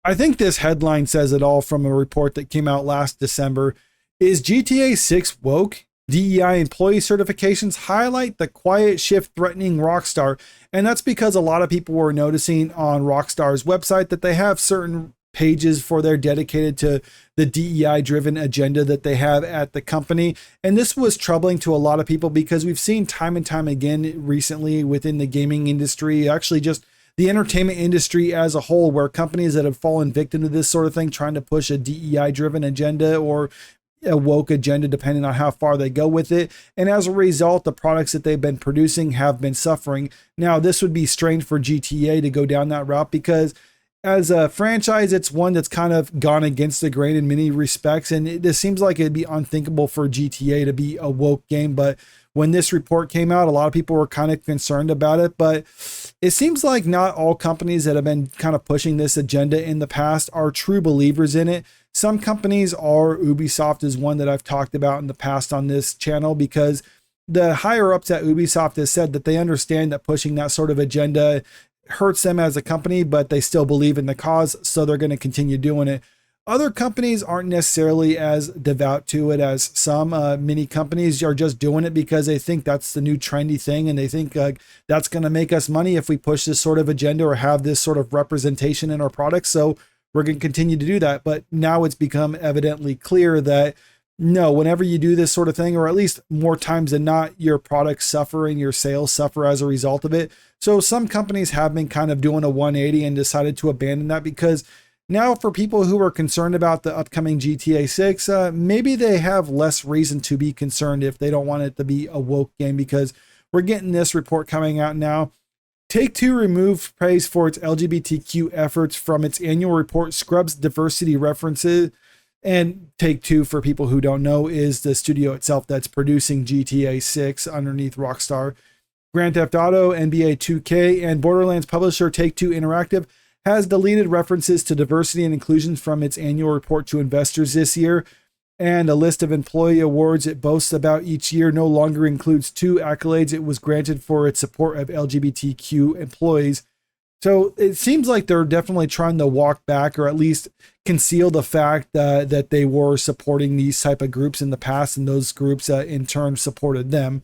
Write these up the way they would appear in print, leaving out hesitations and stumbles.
I think this headline says it all from a report that came out last December. Is GTA 6 woke? DEI employee certifications highlight the quiet shift threatening Rockstar. And that's because a lot of people were noticing on Rockstar's website that they have certain pages for their dedicated to the DEI driven agenda that they have at the company. And this was troubling to a lot of people because we've seen time and time again recently within the gaming industry, actually just the entertainment industry as a whole, where companies that have fallen victim to this sort of thing, trying to push a DEI driven agenda or a woke agenda, depending on how far they go with it. And as a result, the products that they've been producing have been suffering. Now, this would be strange for GTA to go down that route because as a franchise, it's one that's kind of gone against the grain in many respects. And it just seems like it'd be unthinkable for GTA to be a woke game. But when this report came out, a lot of people were kind of concerned about it. But it seems like not all companies that have been kind of pushing this agenda in the past are true believers in it. Some companies are. Ubisoft is one that I've talked about in the past on this channel, because the higher ups at Ubisoft has said that they understand that pushing that sort of agenda hurts them as a company, but they still believe in the cause, so they're going to continue doing it. Other companies aren't necessarily as devout to it as some. Many companies are just doing it because they think that's the new trendy thing, and they think that's going to make us money if we push this sort of agenda or have this sort of representation in our products. So we're going to continue to do that. But now it's become evidently clear that no, whenever you do this sort of thing, or at least more times than not, your products suffer and your sales suffer as a result of it. So some companies have been kind of doing a 180 and decided to abandon that, because now for people who are concerned about the upcoming GTA 6, maybe they have less reason to be concerned if they don't want it to be a woke game, because we're getting this report coming out now. Take-Two removed praise for its LGBTQ efforts from its annual report, scrubs diversity references. And Take-Two, for people who don't know, is the studio itself that's producing GTA 6 underneath Rockstar. Grand Theft Auto, NBA 2K, and Borderlands publisher Take-Two Interactive has deleted references to diversity and inclusion from its annual report to investors this year. And a list of employee awards it boasts about each year no longer includes 2 accolades it was granted for its support of LGBTQ employees. So it seems like they're definitely trying to walk back, or at least conceal the fact that they were supporting these type of groups in the past, and those groups in turn supported them.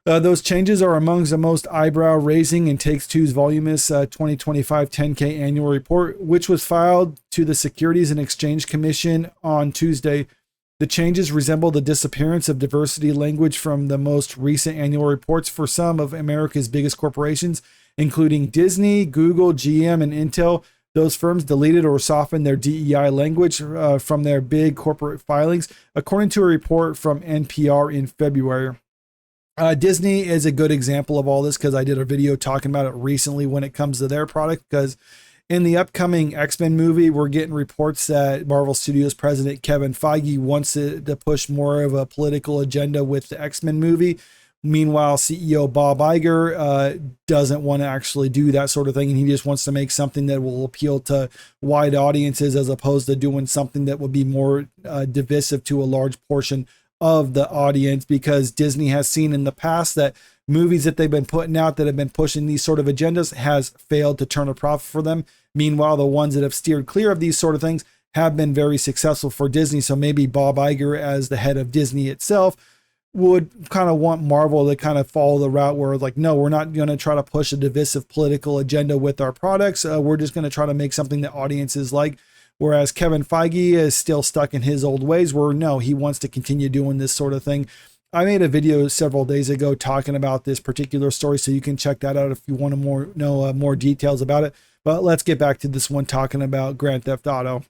Those changes are amongst the most eyebrow-raising in Take-Two's voluminous 2025 10K annual report, which was filed to the Securities and Exchange Commission on Tuesday. The changes resemble the disappearance of diversity language from the most recent annual reports for some of America's biggest corporations, including Disney, Google, GM, and Intel. Those firms deleted or softened their DEI language from their big corporate filings, according to a report from NPR in February. Disney is a good example of all this, because I did a video talking about it recently when it comes to their product, because in the upcoming X-Men movie, we're getting reports that Marvel Studios president Kevin Feige wants to push more of a political agenda with the X-Men movie. Meanwhile, CEO Bob Iger doesn't want to actually do that sort of thing, and he just wants to make something that will appeal to wide audiences, as opposed to doing something that would be more divisive to a large portion of the audience, because Disney has seen in the past that movies that they've been putting out that have been pushing these sort of agendas has failed to turn a profit for them. Meanwhile, the ones that have steered clear of these sort of things have been very successful for Disney. So maybe Bob Iger, as the head of Disney itself, would kind of want Marvel to kind of follow the route where, like, no, we're not going to try to push a divisive political agenda with our products. We're just going to try to make something that audiences like. Whereas Kevin Feige is still stuck in his old ways, where no, he wants to continue doing this sort of thing. I made a video several days ago talking about this particular story, so you can check that out if you want to know more details about it. But let's get back to this one, talking about Grand Theft Auto.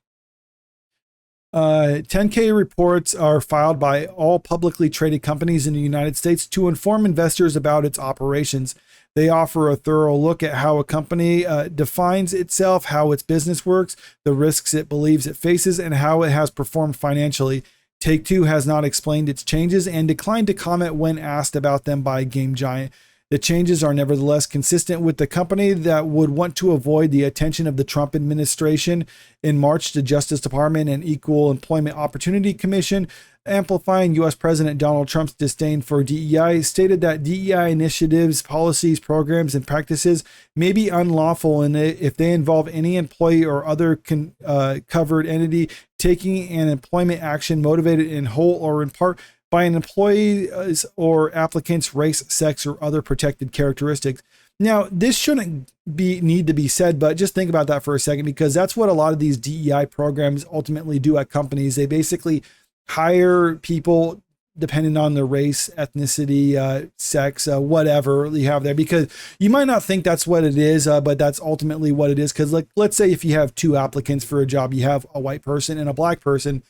10K reports are filed by all publicly traded companies in the United States to inform investors about its operations. They offer a thorough look at how a company defines itself, how its business works, the risks it believes it faces, and how it has performed financially. Take-Two has not explained its changes and declined to comment when asked about them by Game Giant. The changes are nevertheless consistent with the company that would want to avoid the attention of the Trump administration. In March, the Justice Department and Equal Employment Opportunity Commission, amplifying U.S. President Donald Trump's disdain for DEI, stated that DEI initiatives, policies, programs, and practices may be unlawful if they involve any employee or other covered entity taking an employment action motivated in whole or in part by an employee's or applicant's race, sex, or other protected characteristics. Now, this shouldn't need to be said, but just think about that for a second, because that's what a lot of these DEI programs ultimately do at companies. They basically hire people depending on their race, ethnicity, sex, whatever you have there, because you might not think that's what it is, but that's ultimately what it is. Because let's say if you have two applicants for a job, you have a white person and a black person.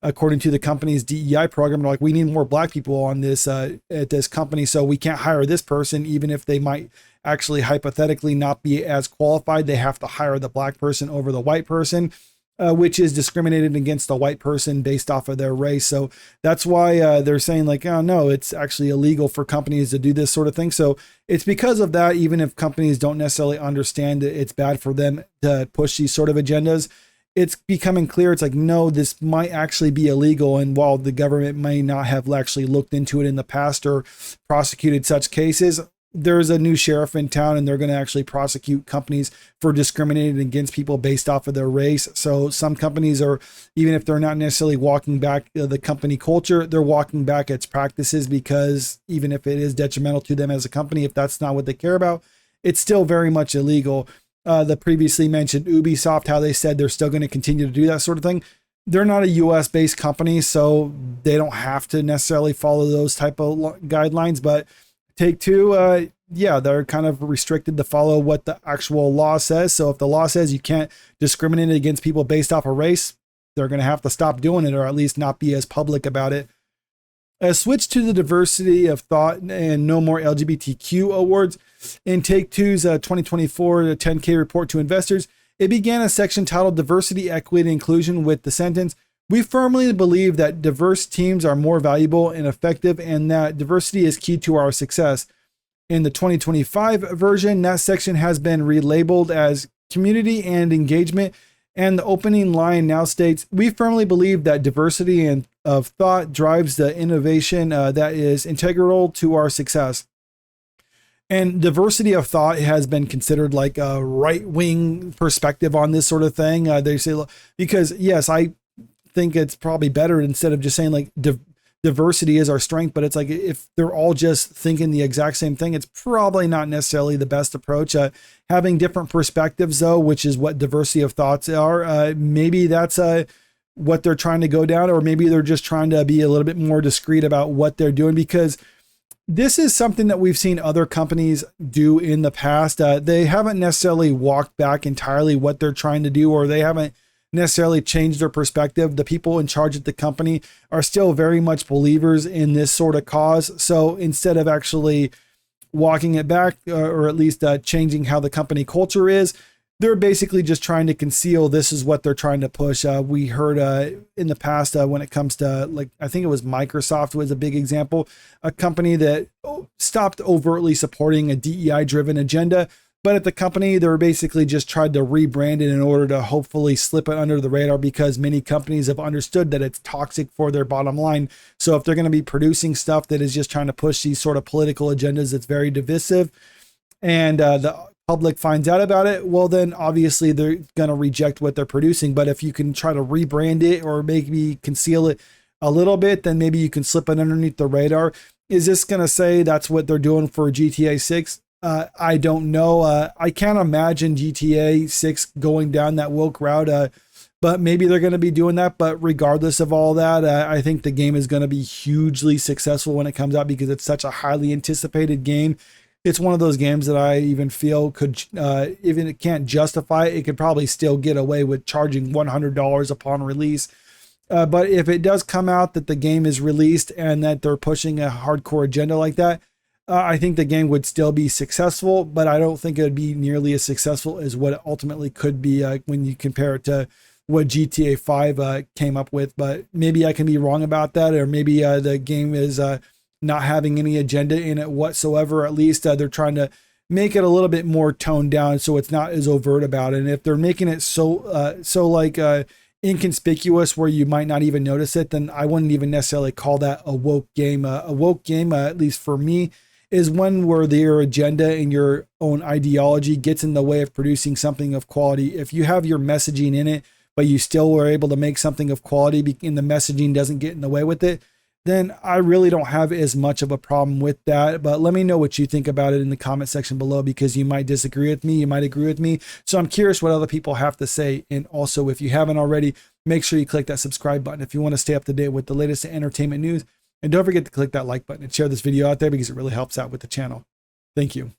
According to the company's DEI program, they're like, we need more black people on this at this company, so we can't hire this person, even if they might actually hypothetically not be as qualified. They have to hire the black person over the white person, which is discriminated against the white person based off of their race. So that's why they're saying like, oh no, it's actually illegal for companies to do this sort of thing. So it's because of that, even if companies don't necessarily understand that it's bad for them to push these sort of agendas, it's becoming clear. It's like, no, this might actually be illegal. And while the government may not have actually looked into it in the past or prosecuted such cases, there's a new sheriff in town and they're going to actually prosecute companies for discriminating against people based off of their race. So some companies are, even if they're not necessarily walking back the company culture, they're walking back its practices, because even if it is detrimental to them as a company, if that's not what they care about, it's still very much illegal. The previously mentioned Ubisoft, how they said they're still going to continue to do that sort of thing. They're not a US based company, so they don't have to necessarily follow those type of guidelines. But Take-Two, they're kind of restricted to follow what the actual law says. So if the law says you can't discriminate against people based off of race, they're going to have to stop doing it, or at least not be as public about it. A switch to the diversity of thought and no more LGBTQ awards. In Take-Two's 2024 10K report to investors, it began a section titled Diversity, Equity, and Inclusion with the sentence, "We firmly believe that diverse teams are more valuable and effective, and that diversity is key to our success." In the 2025 version, that section has been relabeled as Community and Engagement, and the opening line now states, "We firmly believe that diversity and of thought drives the innovation that is integral to our success." And diversity of thought has been considered like a right-wing perspective on this sort of thing. They say, because yes, I think it's probably better instead of just saying like diversity is our strength, but it's like if they're all just thinking the exact same thing, it's probably not necessarily the best approach. Having different perspectives though, which is what diversity of thoughts are, maybe that's what they're trying to go down, or maybe they're just trying to be a little bit more discreet about what they're doing, because this is something that we've seen other companies do in the past. They haven't necessarily walked back entirely what they're trying to do, or they haven't necessarily changed their perspective. The people in charge at the company are still very much believers in this sort of cause. So instead of actually walking it back, or at least changing how the company culture is, they're basically just trying to conceal this is what they're trying to push. We heard in the past when it comes to, like, I think it was Microsoft was a big example, a company that stopped overtly supporting a DEI driven agenda. But at the company, they were basically just tried to rebrand it in order to hopefully slip it under the radar, because many companies have understood that it's toxic for their bottom line. So if they're going to be producing stuff that is just trying to push these sort of political agendas that's very divisive, and the public finds out about it, well, then obviously they're going to reject what they're producing. But if you can try to rebrand it or maybe conceal it a little bit, then maybe you can slip it underneath the radar. Is this going to say that's what they're doing for GTA 6? I don't know. I can't imagine GTA 6 going down that woke route, but maybe they're going to be doing that. But regardless of all that, I think the game is going to be hugely successful when it comes out, because it's such a highly anticipated game. It's one of those games that I even feel could, even it can't justify it, it could probably still get away with charging $100 upon release. But if it does come out that the game is released and that they're pushing a hardcore agenda like that, I think the game would still be successful, but I don't think it would be nearly as successful as what it ultimately could be when you compare it to what GTA 5 came up with. But maybe I can be wrong about that, or maybe the game is not having any agenda in it whatsoever. At least they're trying to make it a little bit more toned down so it's not as overt about it. And if they're making it so inconspicuous where you might not even notice it, then I wouldn't even necessarily call that a woke game. A woke game, at least for me, is one where your agenda and your own ideology gets in the way of producing something of quality. If you have your messaging in it, but you still were able to make something of quality and the messaging doesn't get in the way with it, then I really don't have as much of a problem with that. But let me know what you think about it in the comment section below, because you might disagree with me, you might agree with me. So I'm curious what other people have to say. And also, if you haven't already, make sure you click that subscribe button if you want to stay up to date with the latest entertainment news. And don't forget to click that like button and share this video out there, because it really helps out with the channel. Thank you.